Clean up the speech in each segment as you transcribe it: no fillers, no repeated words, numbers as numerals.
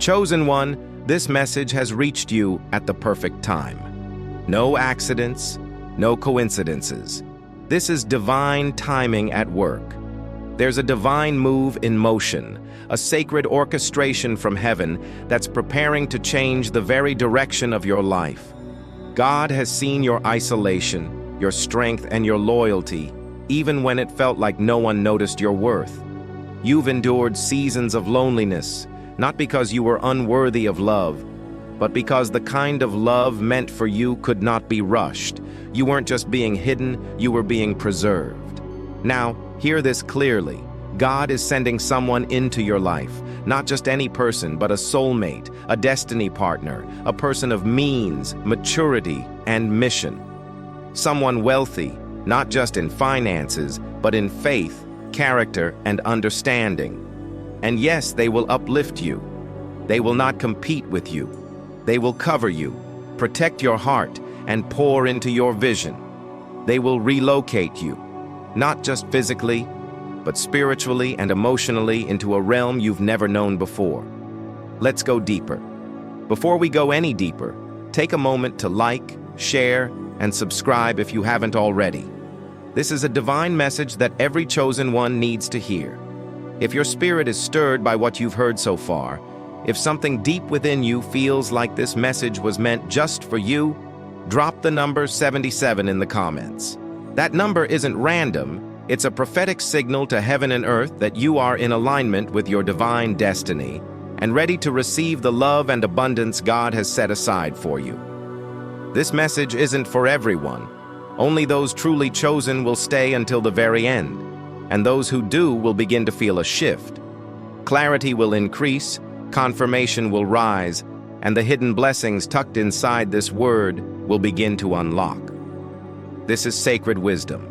Chosen one, this message has reached you at the perfect time. No accidents, no coincidences. This is divine timing at work. There's a divine move in motion, a sacred orchestration from heaven that's preparing to change the very direction of your life. God has seen your isolation, your strength, and your loyalty, even when it felt like no one noticed your worth. You've endured seasons of loneliness, not because you were unworthy of love, but because the kind of love meant for you could not be rushed. You weren't just being hidden, you were being preserved. Now, hear this clearly. God is sending someone into your life, not just any person, but a soulmate, a destiny partner, a person of means, maturity, and mission. Someone wealthy, not just in finances, but in faith, character, and understanding. And yes, they will uplift you. They will not compete with you. They will cover you, protect your heart, and pour into your vision. They will relocate you, not just physically, but spiritually and emotionally into a realm you've never known before. Let's go deeper. Before we go any deeper, take a moment to like, share, and subscribe if you haven't already. This is a divine message that every chosen one needs to hear. If your spirit is stirred by what you've heard so far, if something deep within you feels like this message was meant just for you, drop the number 77 in the comments. That number isn't random, it's a prophetic signal to heaven and earth that you are in alignment with your divine destiny and ready to receive the love and abundance God has set aside for you. This message isn't for everyone. Only those truly chosen will stay until the very end, and those who do will begin to feel a shift. Clarity will increase, confirmation will rise, and the hidden blessings tucked inside this word will begin to unlock. This is sacred wisdom,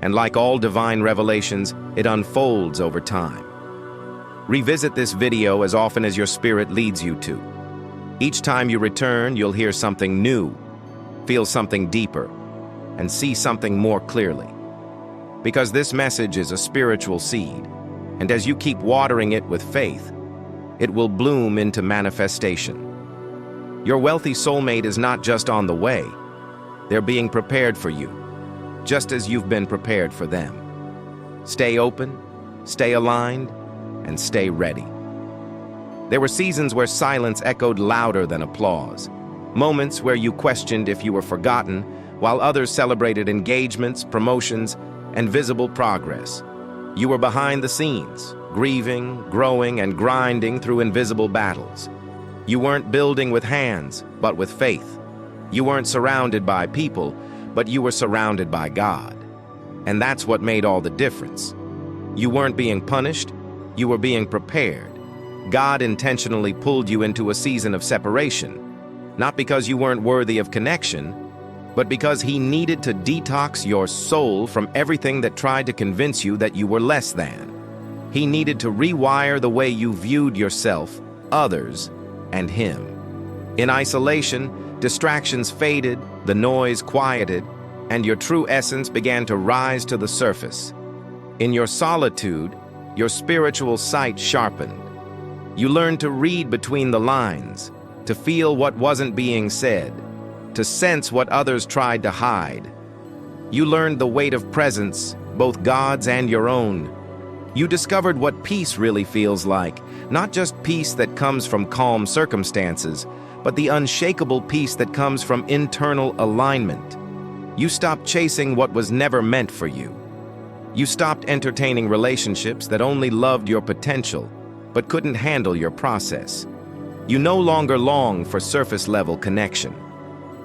and like all divine revelations, it unfolds over time. Revisit this video as often as your spirit leads you to. Each time you return, you'll hear something new, feel something deeper, and see something more clearly. Because this message is a spiritual seed, and as you keep watering it with faith, it will bloom into manifestation. Your wealthy soulmate is not just on the way, they're being prepared for you, just as you've been prepared for them. Stay open, stay aligned, and stay ready. There were seasons where silence echoed louder than applause, moments where you questioned if you were forgotten, while others celebrated engagements, promotions, and visible progress. You were behind the scenes, grieving, growing, and grinding through invisible battles. You weren't building with hands, but with faith. You weren't surrounded by people, but you were surrounded by God. And that's what made all the difference. You weren't being punished, you were being prepared. God intentionally pulled you into a season of separation, not because you weren't worthy of connection, but because He needed to detox your soul from everything that tried to convince you that you were less than. He needed to rewire the way you viewed yourself, others, and Him. In isolation, distractions faded, the noise quieted, and your true essence began to rise to the surface. In your solitude, your spiritual sight sharpened. You learned to read between the lines, to feel what wasn't being said, to sense what others tried to hide. You learned the weight of presence, both God's and your own. You discovered what peace really feels like, not just peace that comes from calm circumstances, but the unshakable peace that comes from internal alignment. You stopped chasing what was never meant for you. You stopped entertaining relationships that only loved your potential, but couldn't handle your process. You no longer long for surface-level connection.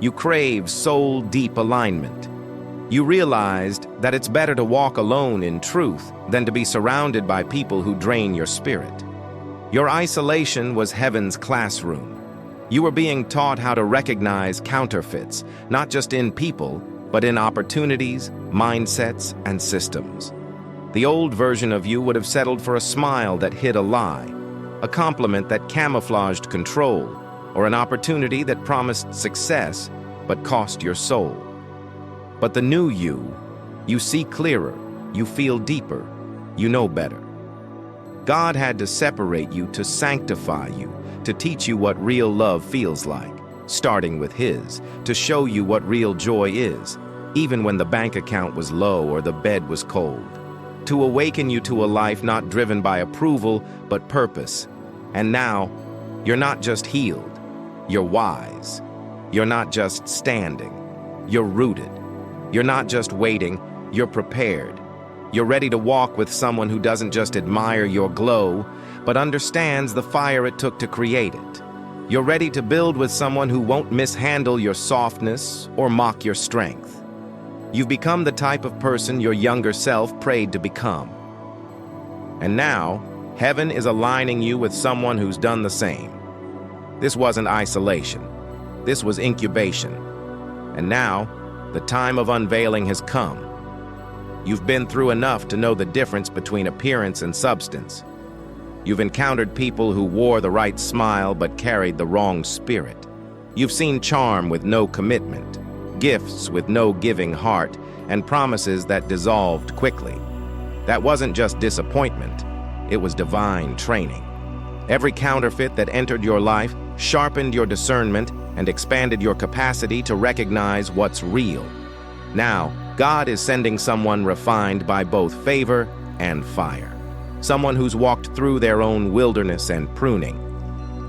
You crave soul-deep alignment. You realized that it's better to walk alone in truth than to be surrounded by people who drain your spirit. Your isolation was heaven's classroom. You were being taught how to recognize counterfeits, not just in people, but in opportunities, mindsets, and systems. The old version of you would have settled for a smile that hid a lie, a compliment that camouflaged control, or an opportunity that promised success but cost your soul. But the new you see clearer, you feel deeper, you know better. God had to separate you to sanctify you, to teach you what real love feels like, starting with his, to show you what real joy is, even when the bank account was low or the bed was cold, to awaken you to a life not driven by approval, but purpose. And now, you're not just healed, you're wise. You're not just standing, you're rooted. You're not just waiting, you're prepared. You're ready to walk with someone who doesn't just admire your glow, but understands the fire it took to create it. You're ready to build with someone who won't mishandle your softness or mock your strength. You've become the type of person your younger self prayed to become. And now, heaven is aligning you with someone who's done the same. This wasn't isolation. This was incubation. And now, the time of unveiling has come. You've been through enough to know the difference between appearance and substance. You've encountered people who wore the right smile but carried the wrong spirit. You've seen charm with no commitment, gifts with no giving heart, and promises that dissolved quickly. That wasn't just disappointment, it was divine training. Every counterfeit that entered your life sharpened your discernment and expanded your capacity to recognize what's real. Now, God is sending someone refined by both favor and fire. Someone who's walked through their own wilderness and pruning.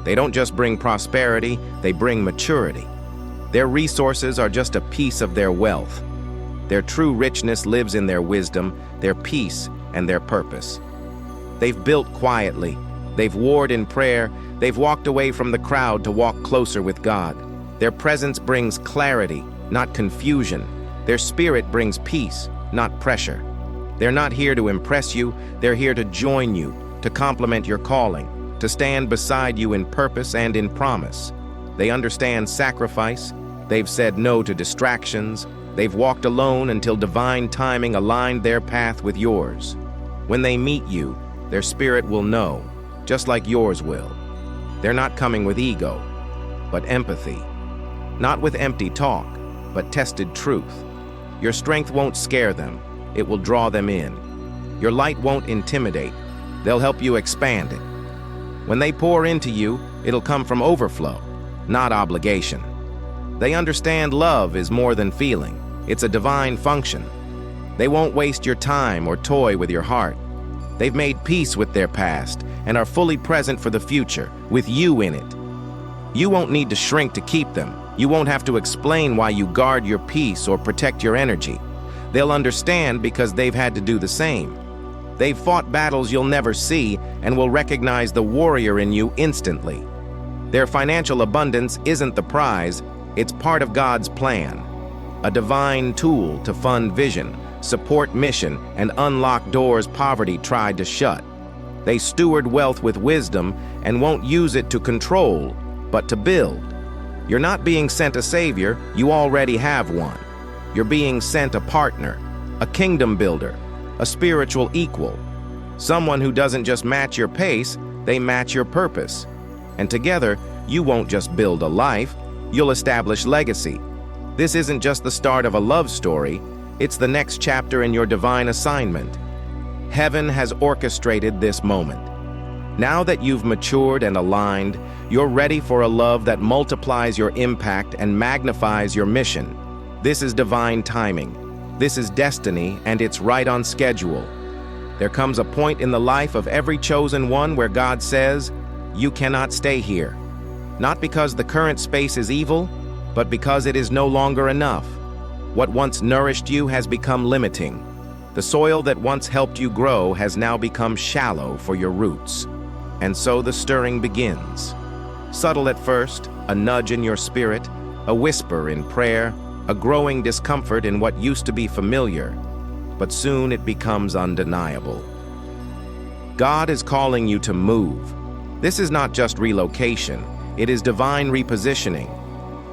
They don't just bring prosperity, they bring maturity. Their resources are just a piece of their wealth. Their true richness lives in their wisdom, their peace, and their purpose. They've built quietly. They've warred in prayer. They've walked away from the crowd to walk closer with God. Their presence brings clarity, not confusion. Their spirit brings peace, not pressure. They're not here to impress you. They're here to join you, to complement your calling, to stand beside you in purpose and in promise. They understand sacrifice. They've said no to distractions. They've walked alone until divine timing aligned their path with yours. When they meet you, their spirit will know, just like yours will. They're not coming with ego, but empathy. Not with empty talk, but tested truth. Your strength won't scare them, it will draw them in. Your light won't intimidate, they'll help you expand it. When they pour into you, it'll come from overflow, not obligation. They understand love is more than feeling, it's a divine function. They won't waste your time or toy with your heart. They've made peace with their past and are fully present for the future, with you in it. You won't need to shrink to keep them. You won't have to explain why you guard your peace or protect your energy. They'll understand because they've had to do the same. They've fought battles you'll never see and will recognize the warrior in you instantly. Their financial abundance isn't the prize, it's part of God's plan. A divine tool to fund vision, support mission, and unlock doors poverty tried to shut. They steward wealth with wisdom and won't use it to control, but to build. You're not being sent a savior, you already have one. You're being sent a partner, a kingdom builder, a spiritual equal. Someone who doesn't just match your pace, they match your purpose. And together, you won't just build a life, you'll establish legacy. This isn't just the start of a love story, it's the next chapter in your divine assignment. Heaven has orchestrated this moment. Now that you've matured and aligned, you're ready for a love that multiplies your impact and magnifies your mission. This is divine timing. This is destiny, and it's right on schedule. There comes a point in the life of every chosen one where God says, "You cannot stay here." Not because the current space is evil, but because it is no longer enough. What once nourished you has become limiting. The soil that once helped you grow has now become shallow for your roots. And so the stirring begins. Subtle at first, a nudge in your spirit, a whisper in prayer, a growing discomfort in what used to be familiar, but soon it becomes undeniable. God is calling you to move. This is not just relocation, it is divine repositioning.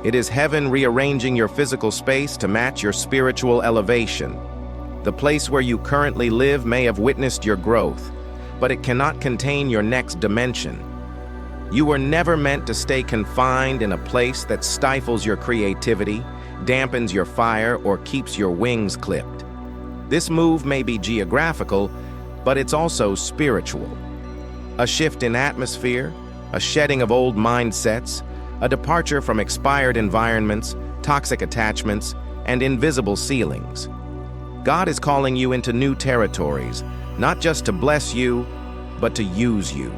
It is heaven rearranging your physical space to match your spiritual elevation. The place where you currently live may have witnessed your growth, but it cannot contain your next dimension. You were never meant to stay confined in a place that stifles your creativity, dampens your fire, or keeps your wings clipped. This move may be geographical, but it's also spiritual. A shift in atmosphere, a shedding of old mindsets, a departure from expired environments, toxic attachments, and invisible ceilings. God is calling you into new territories, not just to bless you, but to use you.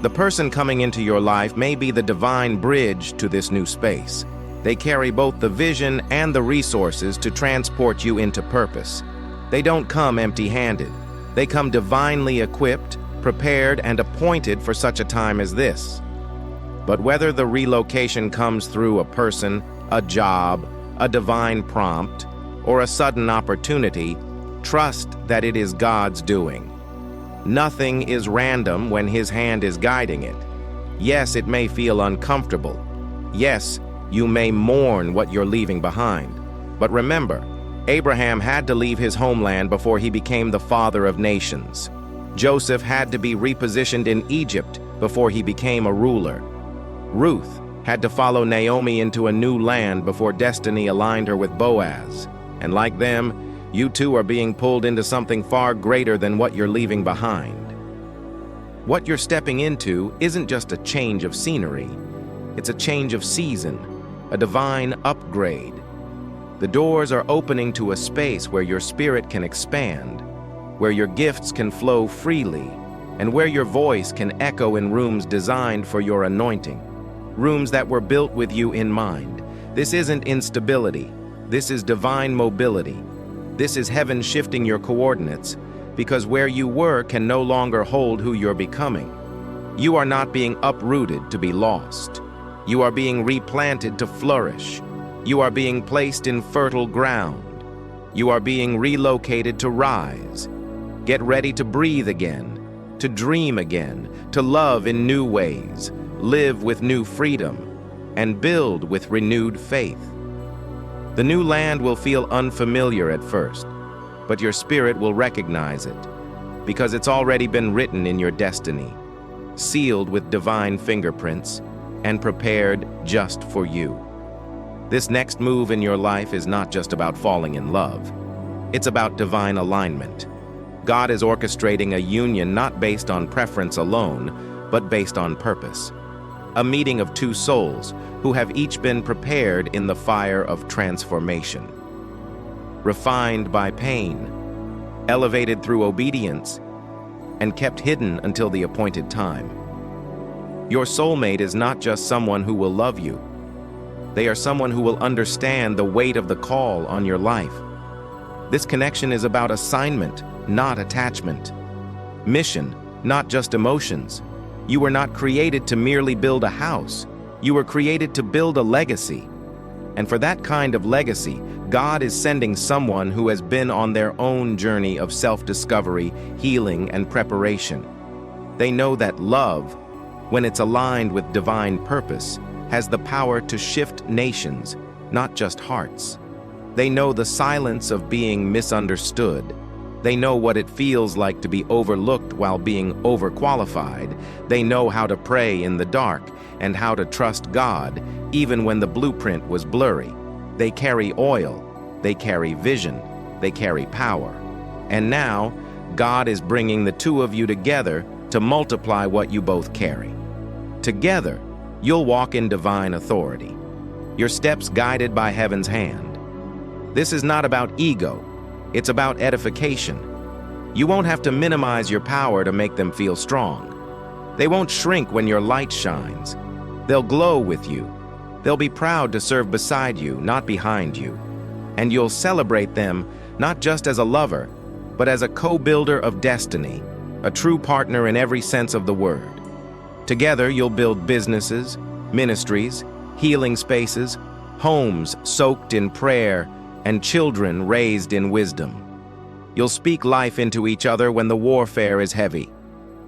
The person coming into your life may be the divine bridge to this new space. They carry both the vision and the resources to transport you into purpose. They don't come empty-handed. They come divinely equipped, prepared, and appointed for such a time as this. But whether the relocation comes through a person, a job, a divine prompt, or a sudden opportunity, trust that it is God's doing. Nothing is random when His hand is guiding it. Yes, it may feel uncomfortable. Yes, you may mourn what you're leaving behind. But remember, Abraham had to leave his homeland before he became the father of nations. Joseph had to be repositioned in Egypt before he became a ruler. Ruth had to follow Naomi into a new land before destiny aligned her with Boaz. And like them, you too are being pulled into something far greater than what you're leaving behind. What you're stepping into isn't just a change of scenery. It's a change of season, a divine upgrade. The doors are opening to a space where your spirit can expand, where your gifts can flow freely, and where your voice can echo in rooms designed for your anointing, rooms that were built with you in mind. This isn't instability. This is divine mobility. This is heaven shifting your coordinates, because where you were can no longer hold who you're becoming. You are not being uprooted to be lost. You are being replanted to flourish. You are being placed in fertile ground. You are being relocated to rise. Get ready to breathe again, to dream again, to love in new ways, live with new freedom, and build with renewed faith. The new land will feel unfamiliar at first, but your spirit will recognize it, because it's already been written in your destiny, sealed with divine fingerprints, and prepared just for you. This next move in your life is not just about falling in love. It's about divine alignment. God is orchestrating a union not based on preference alone, but based on purpose. A meeting of two souls who have each been prepared in the fire of transformation. Refined by pain, elevated through obedience, and kept hidden until the appointed time. Your soulmate is not just someone who will love you. They are someone who will understand the weight of the call on your life. This connection is about assignment, not attachment. Mission, not just emotions. You were not created to merely build a house. You were created to build a legacy. And for that kind of legacy, God is sending someone who has been on their own journey of self-discovery, healing, and preparation. They know that love, when it's aligned with divine purpose, has the power to shift nations, not just hearts. They know the silence of being misunderstood. They know what it feels like to be overlooked while being overqualified. They know how to pray in the dark and how to trust God, even when the blueprint was blurry. They carry oil, they carry vision, they carry power. And now, God is bringing the two of you together to multiply what you both carry. Together, you'll walk in divine authority, your steps guided by heaven's hand. This is not about ego, it's about edification. You won't have to minimize your power to make them feel strong. They won't shrink when your light shines. They'll glow with you. They'll be proud to serve beside you, not behind you. And you'll celebrate them not just as a lover, but as a co-builder of destiny, a true partner in every sense of the word. Together, you'll build businesses, ministries, healing spaces, homes soaked in prayer, and children raised in wisdom. You'll speak life into each other when the warfare is heavy.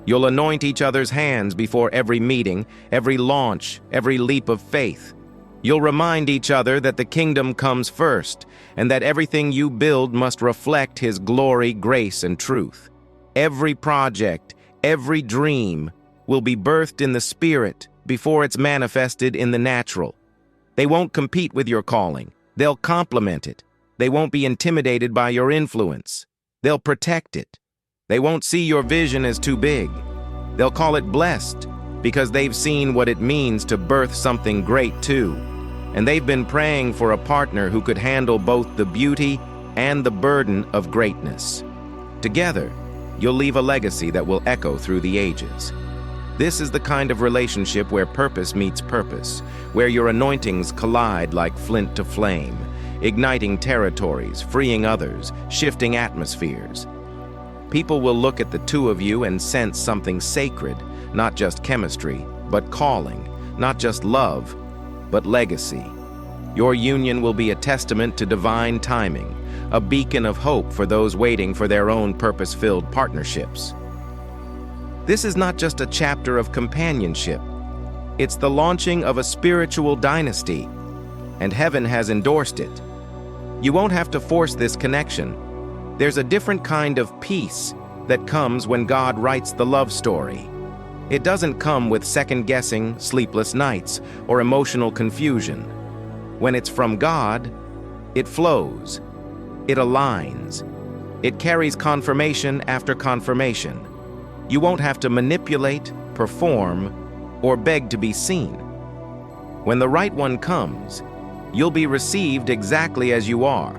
You'll anoint each other's hands before every meeting, every launch, every leap of faith. You'll remind each other that the kingdom comes first, and that everything you build must reflect His glory, grace, and truth. Every project, every dream will be birthed in the Spirit before it's manifested in the natural. They won't compete with your calling. They'll complement it. They won't be intimidated by your influence. They'll protect it. They won't see your vision as too big. They'll call it blessed, because they've seen what it means to birth something great too. And they've been praying for a partner who could handle both the beauty and the burden of greatness. Together, you'll leave a legacy that will echo through the ages. This is the kind of relationship where purpose meets purpose, where your anointings collide like flint to flame, igniting territories, freeing others, shifting atmospheres. People will look at the two of you and sense something sacred, not just chemistry, but calling, not just love, but legacy. Your union will be a testament to divine timing, a beacon of hope for those waiting for their own purpose-filled partnerships. This is not just a chapter of companionship. It's the launching of a spiritual dynasty, and heaven has endorsed it. You won't have to force this connection. There's a different kind of peace that comes when God writes the love story. It doesn't come with second-guessing, sleepless nights, or emotional confusion. When it's from God, it flows. It aligns. It carries confirmation after confirmation. You won't have to manipulate, perform, or beg to be seen. When the right one comes, you'll be received exactly as you are,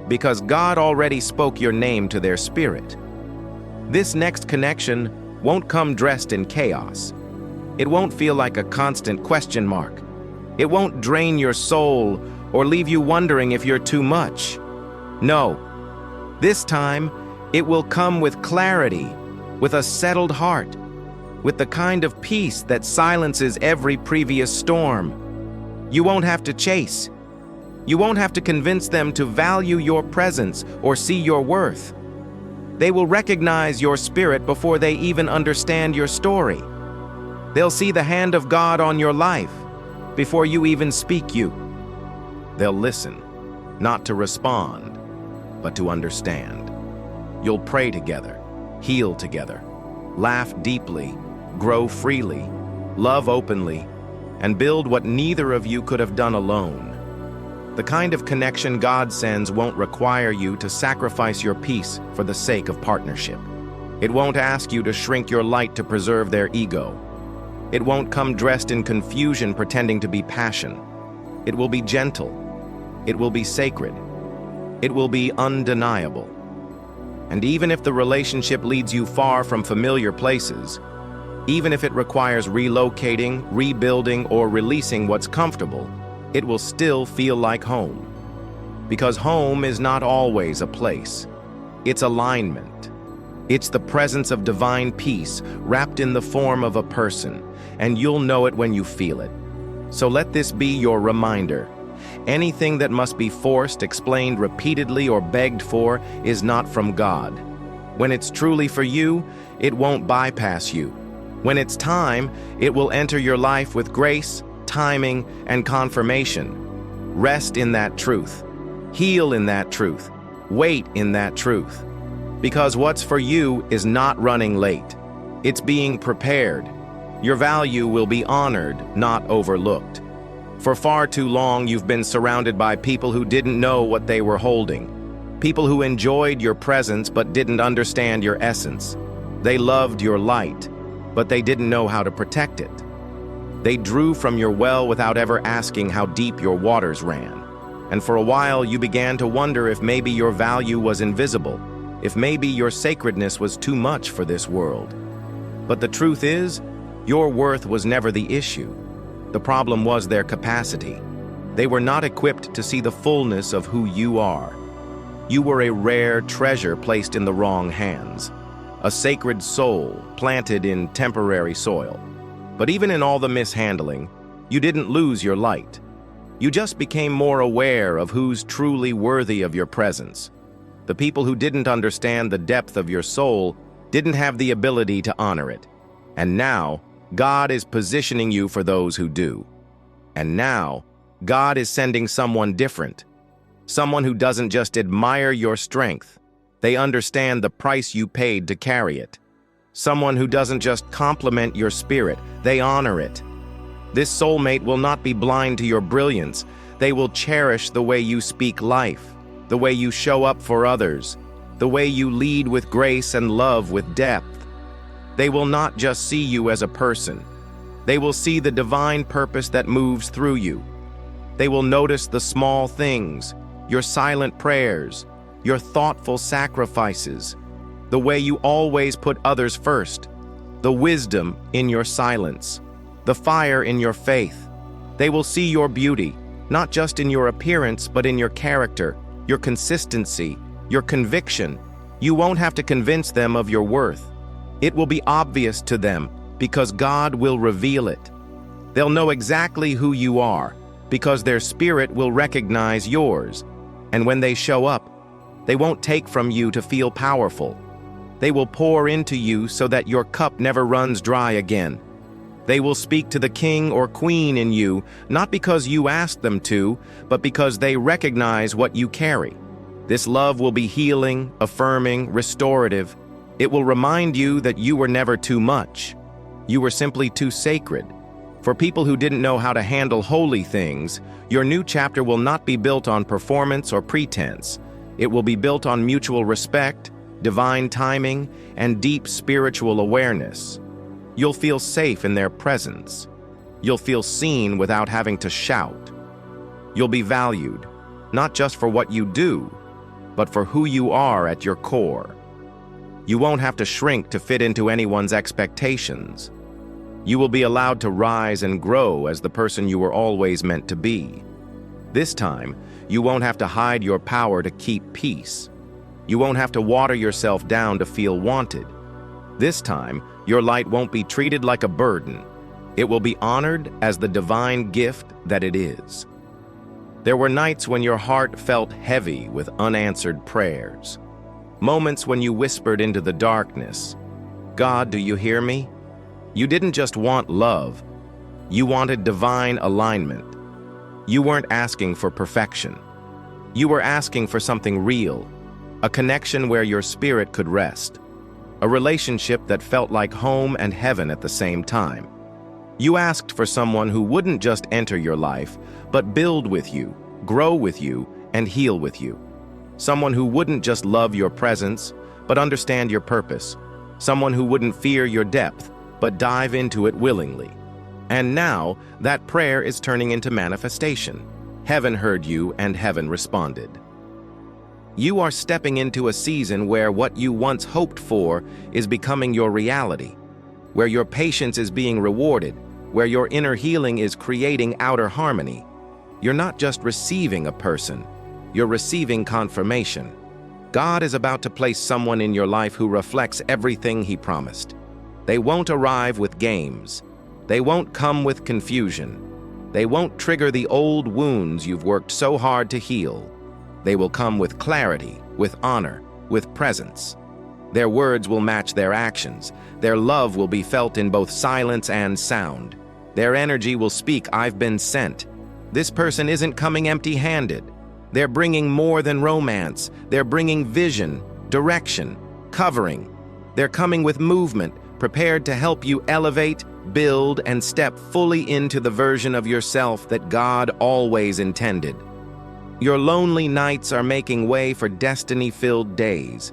because God already spoke your name to their spirit. This next connection won't come dressed in chaos. It won't feel like a constant question mark. It won't drain your soul or leave you wondering if you're too much. No, this time it will come with clarity, with a settled heart, with the kind of peace that silences every previous storm. You won't have to chase. You won't have to convince them to value your presence or see your worth. They will recognize your spirit before they even understand your story. They'll see the hand of God on your life before you even speak you. They'll listen, not to respond, but to understand. You'll pray together, heal together, laugh deeply, grow freely, love openly, and build what neither of you could have done alone. The kind of connection God sends won't require you to sacrifice your peace for the sake of partnership. It won't ask you to shrink your light to preserve their ego. It won't come dressed in confusion pretending to be passion. It will be gentle. It will be sacred. It will be undeniable. And even if the relationship leads you far from familiar places, even if it requires relocating, rebuilding, or releasing what's comfortable, it will still feel like home. Because home is not always a place. It's alignment. It's the presence of divine peace wrapped in the form of a person, and you'll know it when you feel it. So let this be your reminder. Anything that must be forced, explained repeatedly, or begged for is not from God. When it's truly for you, it won't bypass you. When it's time, it will enter your life with grace, timing, and confirmation. Rest in that truth. Heal in that truth. Wait in that truth. Because what's for you is not running late. It's being prepared. Your value will be honored, not overlooked. For far too long, you've been surrounded by people who didn't know what they were holding. People who enjoyed your presence but didn't understand your essence. They loved your light, but they didn't know how to protect it. They drew from your well without ever asking how deep your waters ran. And for a while, you began to wonder if maybe your value was invisible, if maybe your sacredness was too much for this world. But the truth is, your worth was never the issue. The problem was their capacity. They were not equipped to see the fullness of who you are. You were a rare treasure placed in the wrong hands, a sacred soul planted in temporary soil. But even in all the mishandling, you didn't lose your light. You just became more aware of who's truly worthy of your presence. The people who didn't understand the depth of your soul didn't have the ability to honor it. And now, God is positioning you for those who do. And now, God is sending someone different. Someone who doesn't just admire your strength. They understand the price you paid to carry it. Someone who doesn't just compliment your spirit, they honor it. This soulmate will not be blind to your brilliance. They will cherish the way you speak life, the way you show up for others, the way you lead with grace and love with depth. They will not just see you as a person. They will see the divine purpose that moves through you. They will notice the small things, your silent prayers, your thoughtful sacrifices, the way you always put others first, the wisdom in your silence, the fire in your faith. They will see your beauty, not just in your appearance, but in your character, your consistency, your conviction. You won't have to convince them of your worth. It will be obvious to them because God will reveal it. They'll know exactly who you are because their spirit will recognize yours. And when they show up, they won't take from you to feel powerful. They will pour into you so that your cup never runs dry again. They will speak to the king or queen in you, not because you asked them to, but because they recognize what you carry. This love will be healing, affirming, restorative. It will remind you that you were never too much. You were simply too sacred. For people who didn't know how to handle holy things, your new chapter will not be built on performance or pretense. It will be built on mutual respect, divine timing, and deep spiritual awareness. You'll feel safe in their presence. You'll feel seen without having to shout. You'll be valued, not just for what you do, but for who you are at your core. You won't have to shrink to fit into anyone's expectations. You will be allowed to rise and grow as the person you were always meant to be. This time, you won't have to hide your power to keep peace. You won't have to water yourself down to feel wanted. This time, your light won't be treated like a burden. It will be honored as the divine gift that it is. There were nights when your heart felt heavy with unanswered prayers. Moments when you whispered into the darkness, "God, do you hear me?" You didn't just want love. You wanted divine alignment. You weren't asking for perfection. You were asking for something real, a connection where your spirit could rest, a relationship that felt like home and heaven at the same time. You asked for someone who wouldn't just enter your life, but build with you, grow with you, and heal with you. Someone who wouldn't just love your presence, but understand your purpose. Someone who wouldn't fear your depth, but dive into it willingly. And now, that prayer is turning into manifestation. Heaven heard you, and heaven responded. You are stepping into a season where what you once hoped for is becoming your reality, where your patience is being rewarded, where your inner healing is creating outer harmony. You're not just receiving a person, you're receiving confirmation. God is about to place someone in your life who reflects everything He promised. They won't arrive with games. They won't come with confusion. They won't trigger the old wounds you've worked so hard to heal. They will come with clarity, with honor, with presence. Their words will match their actions. Their love will be felt in both silence and sound. Their energy will speak, "I've been sent." This person isn't coming empty-handed. They're bringing more than romance. They're bringing vision, direction, covering. They're coming with movement, prepared to help you elevate, build, and step fully into the version of yourself that God always intended. Your lonely nights are making way for destiny-filled days.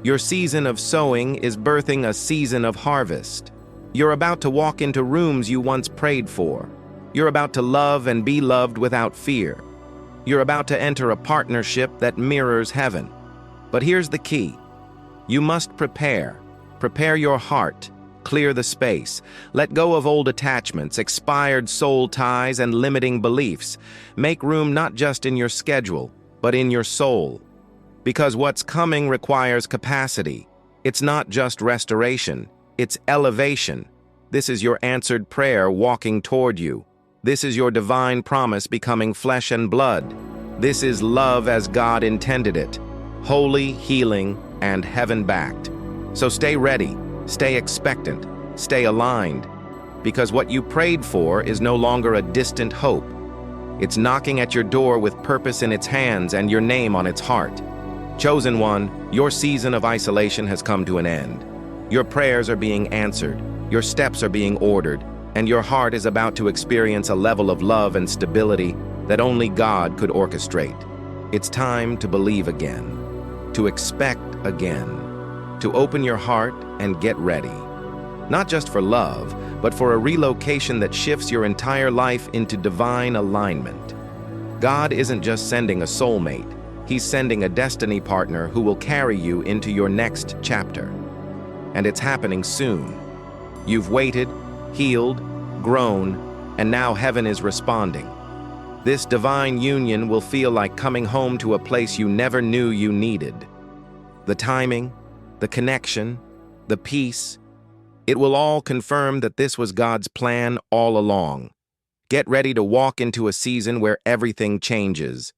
Your season of sowing is birthing a season of harvest. You're about to walk into rooms you once prayed for. You're about to love and be loved without fear. You're about to enter a partnership that mirrors heaven. But here's the key. You must prepare. Prepare your heart. Clear the space. Let go of old attachments, expired soul ties, and limiting beliefs. Make room not just in your schedule, but in your soul. Because what's coming requires capacity. It's not just restoration, it's elevation. This is your answered prayer walking toward you. This is your divine promise becoming flesh and blood. This is love as God intended it. Holy, healing, and heaven-backed. So stay ready, stay expectant, stay aligned, because what you prayed for is no longer a distant hope. It's knocking at your door with purpose in its hands and your name on its heart. Chosen one, your season of isolation has come to an end. Your prayers are being answered, your steps are being ordered, and your heart is about to experience a level of love and stability that only God could orchestrate. It's time to believe again, to expect again, to open your heart and get ready. Not just for love, but for a relocation that shifts your entire life into divine alignment. God isn't just sending a soulmate, He's sending a destiny partner who will carry you into your next chapter. And it's happening soon. You've waited, healed, grown, and now heaven is responding. This divine union will feel like coming home to a place you never knew you needed. The timing, the connection, the peace, it will all confirm that this was God's plan all along. Get ready to walk into a season where everything changes.